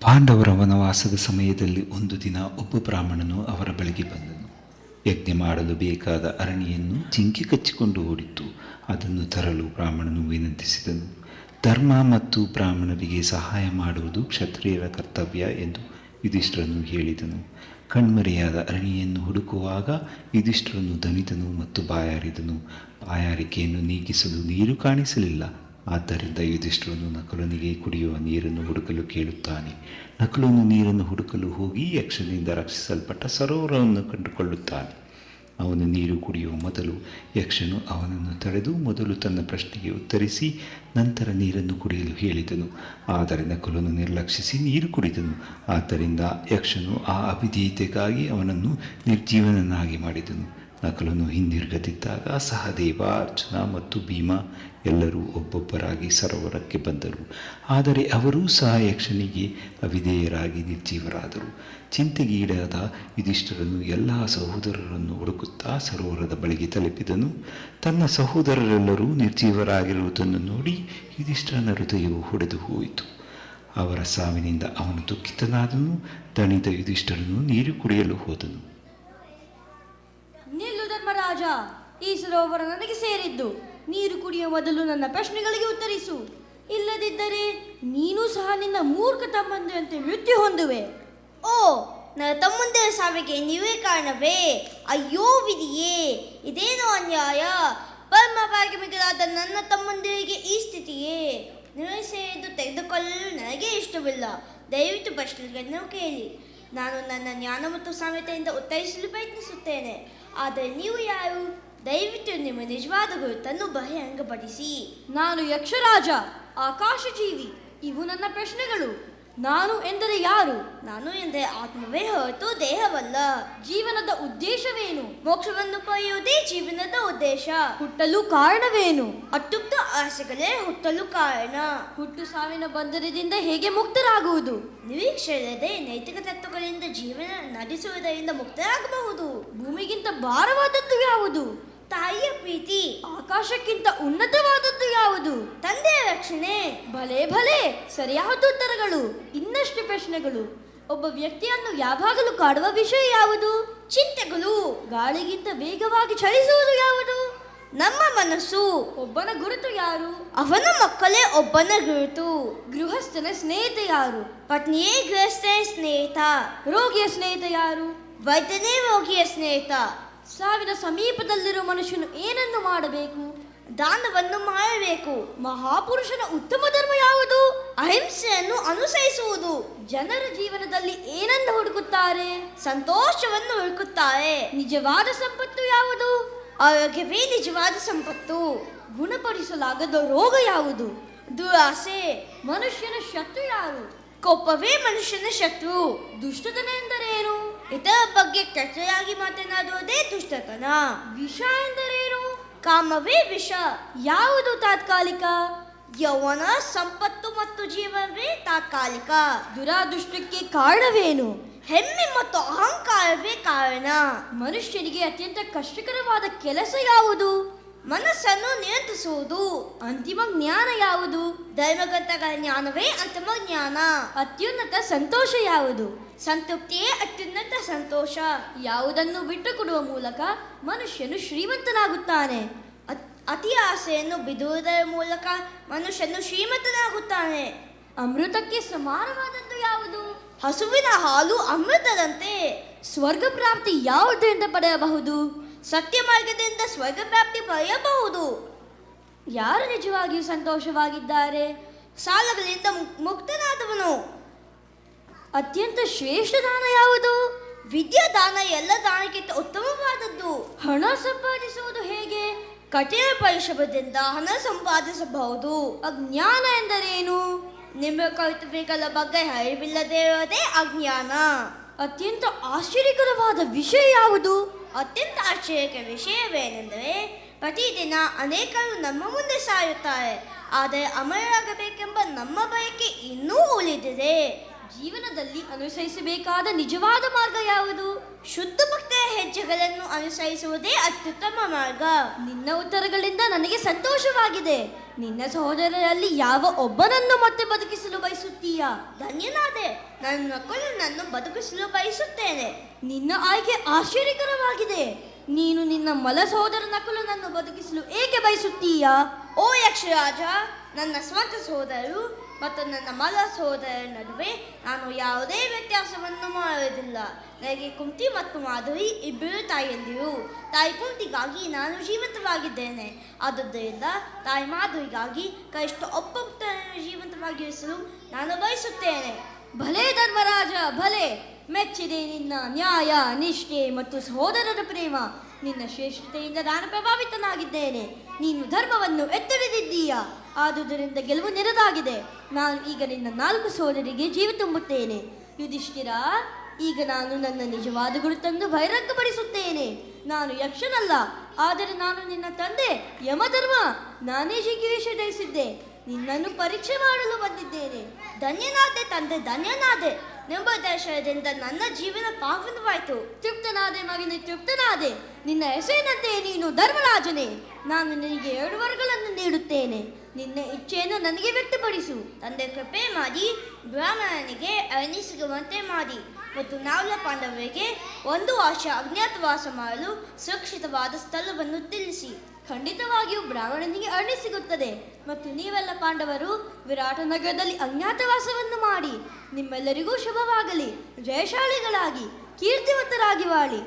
ಪಾಂಡವರ ವನವಾಸದ ಸಮಯದಲ್ಲಿ ಒಂದು ದಿನ ಒಬ್ಬ ಬ್ರಾಹ್ಮಣನು ಅವರ ಬಳಿಗೆ ಬಂದನು. ಯಜ್ಞ ಮಾಡಲು ಬೇಕಾದ ಅರಣಿಯನ್ನು ಜಿಂಕೆ ಕಚ್ಚಿಕೊಂಡು ಓಡಿತ್ತು. ಅದನ್ನು ತರಲು ಬ್ರಾಹ್ಮಣನು ವಿನಂತಿಸಿದನು. ಧರ್ಮ ಮತ್ತು ಬ್ರಾಹ್ಮಣರಿಗೆ ಸಹಾಯ ಮಾಡುವುದು ಕ್ಷತ್ರಿಯರ ಕರ್ತವ್ಯ ಎಂದು ಯುಧಿಷ್ಠಿರನು ಹೇಳಿದನು. ಕಣ್ಮರೆಯಾದ ಅರಣಿಯನ್ನು ಹುಡುಕುವಾಗ ಯುಧಿಷ್ಠಿರನು ದಣಿದನು ಮತ್ತು ಬಾಯಾರಿದನು. ಬಾಯಾರಿಕೆಯನ್ನು ನೀಗಿಸಲು ನೀರು ಕಾಣಿಸಲಿಲ್ಲ. ಆದ್ದರಿಂದ ಯುಧಿಷ್ಠಿರನು ನಕುಲನಿಗೆ ಕುಡಿಯುವ ನೀರನ್ನು ಹುಡುಕಲು ಕೇಳುತ್ತಾನೆ. ನಕುಲನು ನೀರನ್ನು ಹುಡುಕಲು ಹೋಗಿ ಯಕ್ಷನಿಂದ ರಕ್ಷಿಸಲ್ಪಟ್ಟ ಸರೋವರವನ್ನು ಕಂಡುಕೊಳ್ಳುತ್ತಾನೆ. ಅವನು ನೀರು ಕುಡಿಯುವ ಮೊದಲು ಯಕ್ಷನು ಅವನನ್ನು ತಡೆದು ಮೊದಲು ತನ್ನ ಪ್ರಶ್ನೆಗೆ ಉತ್ತರಿಸಿ ನಂತರ ನೀರನ್ನು ಕುಡಿಯಲು ಹೇಳಿದನು. ಆದರೆ ನಕುಲನು ನಿರ್ಲಕ್ಷಿಸಿ ನೀರು ಕುಡಿದನು. ಆದ್ದರಿಂದ ಯಕ್ಷನು ಆ ಅವಿಧೇಯತೆಗಾಗಿ ಅವನನ್ನು ನಿರ್ಜೀವನನ್ನಾಗಿ ಮಾಡಿದನು. ನಕುಲನು ಹಿಂದಿರುಗದಿದ್ದಾಗ ಸಹದೇವ, ಅರ್ಜುನ ಮತ್ತು ಭೀಮ ಎಲ್ಲರೂ ಒಬ್ಬೊಬ್ಬರಾಗಿ ಸರೋವರಕ್ಕೆ ಬಂದರು. ಆದರೆ ಅವರೂ ಸಹ ಯಕ್ಷನಿಗೆ ಅವಿಧೇಯರಾಗಿ ನಿರ್ಜೀವರಾದರು. ಚಿಂತೆಗೀಡಾದ ಯುಧಿಷ್ಠಿರನು ಎಲ್ಲ ಸಹೋದರರನ್ನು ಹುಡುಕುತ್ತಾ ಸರೋವರದ ಬಳಿಗೆ ತಲುಪಿದನು. ತನ್ನ ಸಹೋದರರೆಲ್ಲರೂ ನಿರ್ಜೀವರಾಗಿರುವುದನ್ನು ನೋಡಿ ಯುಧಿಷ್ಠಿರನ ಹೃದಯವು ಹೊಡೆದು ಹೋಯಿತು. ಅವರ ಸಾವಿನಿಂದ ಅವನು ದುಃಖಿತನಾದನು. ದಣಿದ ಯುಧಿಷ್ಠಿರನು ನೀರು ಕುಡಿಯಲು ಹೋದನು. ನಿಲ್ಲು ಧರ್ಮರಾಜ, ಈ ಸರೋವರ ನನಗೆ ಸೇರಿದ್ದು. ನೀರು ಕುಡಿಯುವ ಮೊದಲು ನನ್ನ ಪ್ರಶ್ನೆಗಳಿಗೆ ಉತ್ತರಿಸು. ಇಲ್ಲದಿದ್ದರೆ ನೀನು ಸಹ ನಿನ್ನ ಮೂರ್ಖ ತಮ್ಮಂದಿರಂತೆ ಮೃತ್ಯು ಹೊಂದುವೆ. ಓ, ನನ್ನ ತಮ್ಮಂದಿರ ಸಾವಿಗೆ ನೀವೇ ಕಾರಣವೇ? ಅಯ್ಯೋ ವಿಧಿಯೇ, ಇದೇನೋ ಅನ್ಯಾಯ! ಪರಮ ಪಾರಮಿಕರಾದ ನನ್ನ ತಮ್ಮಂದಿರಿಗೆ ಈ ಸ್ಥಿತಿಯೇ? ನಿರ್ಣಯಿಸೆಂದು ತೆಗೆದುಕೊಳ್ಳಲು ನನಗೆ ಇಷ್ಟವಿಲ್ಲ. ದಯವಿಟ್ಟು ಪ್ರಶ್ನೆಗಳನ್ನು ಕೇಳಿ. ನಾನು ನನ್ನ ಜ್ಞಾನ ಮತ್ತು ಸಾಮ್ಯತೆಯಿಂದ ಉತ್ತರಿಸಲು ಪ್ರಯತ್ನಿಸುತ್ತೇನೆ. ಆದರೆ ನೀವು ಯಾರು? ದಯವಿಟ್ಟು ನಿಮ್ಮ ನಿಜವಾದ ಗುರುತನ್ನು ಬಹಿರಂಗಪಡಿಸಿ. ನಾನು ಯಕ್ಷರಾಜ, ಆಕಾಶಜೀವಿ. ಇವು ನನ್ನ ಪ್ರಶ್ನೆಗಳು. ನಾನು ಎಂದರೆ ಯಾರು? ನಾನು ಎಂದರೆ ಆತ್ಮವೇ ಹೊರತು ದೇಹವಲ್ಲ. ಜೀವನದ ಉದ್ದೇಶವೇನು? ಮೋಕ್ಷವನ್ನು ಪಡೆಯುವುದೇ ಜೀವನದ ಉದ್ದೇಶ. ಹುಟ್ಟಲು ಕಾರಣವೇನು? ಅತೃಪ್ತ ಆಸೆಗಳೇ ಹುಟ್ಟಲು ಕಾರಣ. ಹುಟ್ಟು ಸಾವಿನ ಬಂಧನದಿಂದ ಹೇಗೆ ಮುಕ್ತರಾಗುವುದು? ನಿರೀಕ್ಷೆ ಇಲ್ಲದೆ ನೈತಿಕ ತತ್ವಗಳಿಂದ ಜೀವನ ನಡೆಸುವುದರಿಂದ ಮುಕ್ತರಾಗಬಹುದು. ಭೂಮಿಗಿಂತ ಭಾರವಾದದ್ದು ಯಾವುದು? ತಾಯಿಯ ಪ್ರೀತಿ. ಆಕಾಶಕ್ಕಿಂತ ಉನ್ನತವಾದದ್ದು ಯಾವುದು? ತಂದೆಯ ರಕ್ಷಣೆ. ಭಲೆ ಭಲೆ, ಸರಿಯಾದ ಉತ್ತರಗಳು. ಇನ್ನಷ್ಟು ಪ್ರಶ್ನೆಗಳು. ಒಬ್ಬ ವ್ಯಕ್ತಿಯನ್ನು ಯಾವಾಗಲೂ ಕಾಡುವ ವಿಷಯ ಯಾವುದು? ಚಿಂತೆಗಳು. ಗಾಳಿಗಿಂತ ವೇಗವಾಗಿ ಚಲಿಸುವುದು ಯಾವುದು? ನಮ್ಮ ಮನಸ್ಸು. ಒಬ್ಬನ ಗುರುತು ಯಾರು? ಅವನ ಮಕ್ಕಳೇ ಒಬ್ಬನ ಗುರುತು. ಗೃಹಸ್ಥನ ಸ್ನೇಹಿತ ಯಾರು? ಪತ್ನಿಯೇ ಗೃಹಸ್ಥನ ಸ್ನೇಹಿತ. ರೋಗಿಯ ಸ್ನೇಹಿತ ಯಾರು? ವೈದ್ಯನೇ ರೋಗಿಯ ಸ್ನೇಹಿತ. ಸಾವಿನ ಸಮೀಪದಲ್ಲಿರುವ ಮನುಷ್ಯನು ಏನನ್ನು ಮಾಡಬೇಕು? ದಾನವನ್ನು ಮಾಡಬೇಕು. ಮಹಾಪುರುಷನ ಉತ್ತಮ ಧರ್ಮ ಯಾವುದು? ಅಹಿಂಸೆಯನ್ನು ಅನುಸರಿಸುವುದು. ಜನರ ಜೀವನದಲ್ಲಿ ಏನನ್ನು ಹುಡುಕುತ್ತಾರೆ? ಸಂತೋಷವನ್ನು ಹುಡುಕುತ್ತಾರೆ. ನಿಜವಾದ ಸಂಪತ್ತು ಯಾವುದು? ಆರೋಗ್ಯವೇ ನಿಜವಾದ ಸಂಪತ್ತು. ಗುಣಪಡಿಸಲಾಗದ ರೋಗ ಯಾವುದು? ದುರಾಸೆ. ಮನುಷ್ಯನ ಶತ್ರು ಯಾರು? ಕೋಪವೇ ಮನುಷ್ಯನ ಶತ್ರು. ದುಷ್ಟತನ ಎಂದರೇನು? ಇದರ ಬಗ್ಗೆ ಕೆಟ್ಟದಾಗಿ ಮಾತನಾಡುವುದೇ ದುಷ್ಟತನ. ವಿಷ ಎಂದರೇನು? ಕಾಮವೇ ವಿಷ. ಯಾವುದು ತಾತ್ಕಾಲಿಕ? ಯೌವನ, ಸಂಪತ್ತು ಮತ್ತು ಜೀವನವೇ ತಾತ್ಕಾಲಿಕ. ದುರಾದೃಷ್ಟಕ್ಕೆ ಕಾರಣವೇನು? ಹೆಮ್ಮೆ ಮತ್ತು ಅಹಂಕಾರವೇ ಕಾರಣ. ಮನುಷ್ಯನಿಗೆ ಅತ್ಯಂತ ಕಷ್ಟಕರವಾದ ಕೆಲಸ ಯಾವುದು? ಮನಸ್ಸನ್ನು ನಿಯಂತ್ರಿಸುವುದು. ಅಂತಿಮ ಜ್ಞಾನ ಯಾವುದು? ಧರ್ಮಗ್ರಂಥಗಳ ಜ್ಞಾನವೇ ಅಂತಿಮ ಜ್ಞಾನ. ಅತ್ಯುನ್ನತ ಸಂತೋಷ ಯಾವುದು? ಸಂತೃಪ್ತಿಯೇ ಅತ್ಯುನ್ನತ ಸಂತೋಷ. ಯಾವುದನ್ನು ಬಿಟ್ಟುಕೊಡುವ ಮೂಲಕ ಮನುಷ್ಯನು ಶ್ರೀಮಂತನಾಗುತ್ತಾನೆ? ಅತಿ ಆಸೆಯನ್ನು ಬಿಡುವುದರ ಮೂಲಕ ಮನುಷ್ಯನು ಶ್ರೀಮಂತನಾಗುತ್ತಾನೆ. ಅಮೃತಕ್ಕೆ ಸಮಾನವಾದದ್ದು ಯಾವುದು? ಹಸುವಿನ ಹಾಲು ಅಮೃತದಂತೆ. ಸ್ವರ್ಗ ಪ್ರಾಪ್ತಿ ಯಾವುದರಿಂದ ಪಡೆಯಬಹುದು? ಸತ್ಯ ಮಾರ್ಗದಿಂದ ಸ್ವರ್ಗ ಪ್ರಾಪ್ತಿ ಪಡೆಯಬಹುದು. ಯಾರು ನಿಜವಾಗಿಯೂ ಸಂತೋಷವಾಗಿದ್ದಾರೆ? ಸಾಲಗಳಿಂದ ಮುಕ್ತನಾದವನು. ಅತ್ಯಂತ ಶ್ರೇಷ್ಠ ದಾನ ಯಾವುದು? ವಿದ್ಯಾದಾನ ಎಲ್ಲ ದಾನಕ್ಕಿಂತ ಉತ್ತಮವಾದದ್ದು. ಹಣ ಸಂಪಾದಿಸುವುದು ಹೇಗೆ? ಕಠಿಣ ಪರಿಶ್ರಮದಿಂದ ಹಣ ಸಂಪಾದಿಸಬಹುದು. ಅಜ್ಞಾನ ಎಂದರೇನು? ನಿಮ್ಮ ಕರ್ತವ್ಯಗಳ ಬಗ್ಗೆ ಅರಿವಿಲ್ಲದೆ ಇರೋದೇ ಅಜ್ಞಾನ. ಅತ್ಯಂತ ಆಶ್ಚರ್ಯಕರವಾದ ವಿಷಯ ಯಾವುದು? ಅತ್ಯಂತ ಆಶ್ಚರ್ಯಕ ವಿಷಯವೇನೆಂದರೆ ಪ್ರತಿದಿನ ಅನೇಕರು ನಮ್ಮ ಮುಂದೆ ಸಾಯುತ್ತಾರೆ. ಆದರೆ ಅಮರರಾಗಬೇಕೆಂಬ ನಮ್ಮ ಬಯಕೆ ಇನ್ನೂ ಉಳಿದಿದೆ. ಜೀವನದಲ್ಲಿ ಅನುಸರಿಸಬೇಕಾದ ನಿಜವಾದ ಮಾರ್ಗ ಯಾವುದು? ಶುದ್ಧ ಭಕ್ತರ ಹೆಜ್ಜೆಗಳನ್ನು ಅನುಸರಿಸುವುದೇ ಅತ್ಯುತ್ತಮ ಮಾರ್ಗ. ನಿನ್ನ ಉತ್ತರಗಳಿಂದ ನನಗೆ ಸಂತೋಷವಾಗಿದೆ. ನಿನ್ನ ಸಹೋದರರಲ್ಲಿ ಯಾವ ಒಬ್ಬನನ್ನು ಮತ್ತೆ ಬದುಕಿಸಲು ಬಯಸುತ್ತೀಯ? ಬಯಸುತ್ತೀಯಾ? ಧನ್ಯನಾದೆ. ನನ್ನ ನಕ್ಕಲನ್ನು ಬದುಕಿಸಲು ಬಯಸುತ್ತೇನೆ. ನಿನ್ನ ಆಯ್ಕೆ ಆಶ್ಚರ್ಯಕರವಾಗಿದೆ. ನೀನು ನಿನ್ನ ಮಲ ಸಹೋದರ ನಕುಲನನ್ನು ಬದುಕಿಸಲು ಏಕೆ ಬಯಸುತ್ತೀಯಾ? ಓ ಯಕ್ಷರಾಜ, ನನ್ನ ಸ್ವಂತ ಸಹೋದರರು ಮತ್ತು ನನ್ನ ಮಲ ಸಹೋದರರ ನಡುವೆ ನಾನು ಯಾವುದೇ ವ್ಯತ್ಯಾಸವನ್ನು ಮಾಡುವುದಿಲ್ಲ. ನನಗೆ ಕುಂತಿ ಮತ್ತು ಮಾಧುರಿ ಇಬ್ಬರು ತಾಯಿಯಂದಿರು. ತಾಯಿ ಕುಂತಿಗಾಗಿ ನಾನು ಜೀವಂತವಾಗಿದ್ದೇನೆ. ಆದುದರಿಂದ ತಾಯಿ ಮಾಧುರಿಗಾಗಿ ಕನಿಷ್ಠ ಒಬ್ಬ ಪುತ್ರನನ್ನು ಜೀವಂತವಾಗಿರಿಸಲು ನಾನು ಬಯಸುತ್ತೇನೆ. ಭಲೇ ಧರ್ಮರಾಜ, ಭಲೇ. ಮೆಚ್ಚಿದೆ ನಿನ್ನ ನ್ಯಾಯ, ನಿಷ್ಠೆ ಮತ್ತು ಸಹೋದರರ ಪ್ರೇಮ. ನಿನ್ನ ಶ್ರೇಷ್ಠತೆಯಿಂದ ನಾನು ಪ್ರಭಾವಿತನಾಗಿದ್ದೇನೆ. ನೀನು ಧರ್ಮವನ್ನು ಎತ್ತಿಡಿದಿದ್ದೀಯಾ, ಆದುದರಿಂದ ಗೆಲುವು ನಿರದಾಗಿದೆ. ನಾನು ಈಗ ನಿನ್ನ 4 ಸಹೋದರಿಗೆ ಜೀವ ತುಂಬುತ್ತೇನೆ. ಯುಧಿಷ್ಠಿರ, ಈಗ ನಾನು ನನ್ನ ನಿಜವಾದ ಗುರುತನ್ನು ಬಹಿರಂಗಪಡಿಸುತ್ತೇನೆ. ನಾನು ಯಕ್ಷನಲ್ಲ, ಆದರೆ ನಾನು ನಿನ್ನ ತಂದೆ ಯಮಧರ್ಮ. ನಾನೇ ಜಿಗಿವೇಶ ಧರಿಸಿದ್ದೆ. ನಿನ್ನನ್ನು ಪರೀಕ್ಷೆ ಮಾಡಲು ಬಂದಿದ್ದೇನೆ. ಧನ್ಯನಾದೆ ತಂದೆ, ಧನ್ಯನಾದೆ. ನಿಮ್ಮ ದರ್ಶನದಿಂದ ನನ್ನ ಜೀವನ ಪಾವನವಾಯಿತು. ತೃಪ್ತನಾದೆ ಮಗನೇ, ತೃಪ್ತನಾದೆ. ನಿನ್ನ ಹೆಸರಿನಂತೆ ನೀನು ಧರ್ಮರಾಜನೇ. ನಾನು ನಿನಗೆ 2 ವರಗಳನ್ನು ನೀಡುತ್ತೇನೆ. ನಿನ್ನ ಇಚ್ಛೆಯನ್ನು ನನಗೆ ವ್ಯಕ್ತಪಡಿಸು. ತಂದೆ ಕೃಪೆ ಮಾಡಿ ಬ್ರಾಹ್ಮಣನಿಗೆ ಅರಣಿ ಸಿಗುವಂತೆ ಮಾಡಿ ಮತ್ತು 4 ಪಾಂಡವರಿಗೆ 1 ವರ್ಷ ಅಜ್ಞಾತವಾಸ ಮಾಡಲು ಸುರಕ್ಷಿತವಾದ ಸ್ಥಳವನ್ನು ತಿಳಿಸಿ. ಖಂಡಿತವಾಗಿಯೂ ಬ್ರಾಹ್ಮಣನಿಗೆ ಅರಣಿ ಸಿಗುತ್ತದೆ. ಮತ್ತು ನೀವೆಲ್ಲ ಪಾಂಡವರು ವಿರಾಟ ನಗರದಲ್ಲಿ ಅಜ್ಞಾತವಾಸವನ್ನು ಮಾಡಿ ನಿಮ್ಮೆಲ್ಲರಿಗೂ ಶುಭವಾಗಲಿ. ಜಯಶಾಲಿಗಳಾಗಿ ಕೀರ್ತಿವಂತರಾಗಿ ಬಾಳಿ.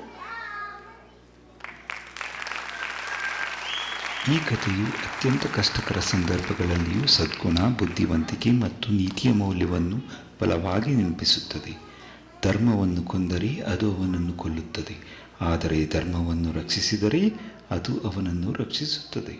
ಈ ಕಥೆಯು ಅತ್ಯಂತ ಕಷ್ಟಕರ ಸಂದರ್ಭಗಳಲ್ಲಿಯೂ ಸದ್ಗುಣ, ಬುದ್ಧಿವಂತಿಕೆ ಮತ್ತು ನೀತಿಯ ಮೌಲ್ಯವನ್ನು ಬಲವಾಗಿ ನೆನಪಿಸುತ್ತದೆ. ಧರ್ಮವನ್ನು ಕೊಂದರೆ ಅದು ಅವನನ್ನು ಕೊಲ್ಲುತ್ತದೆ, ಆದರೆ ಧರ್ಮವನ್ನು ರಕ್ಷಿಸಿದರೆ ಅದು ಅವನನ್ನು ರಕ್ಷಿಸುತ್ತದೆ.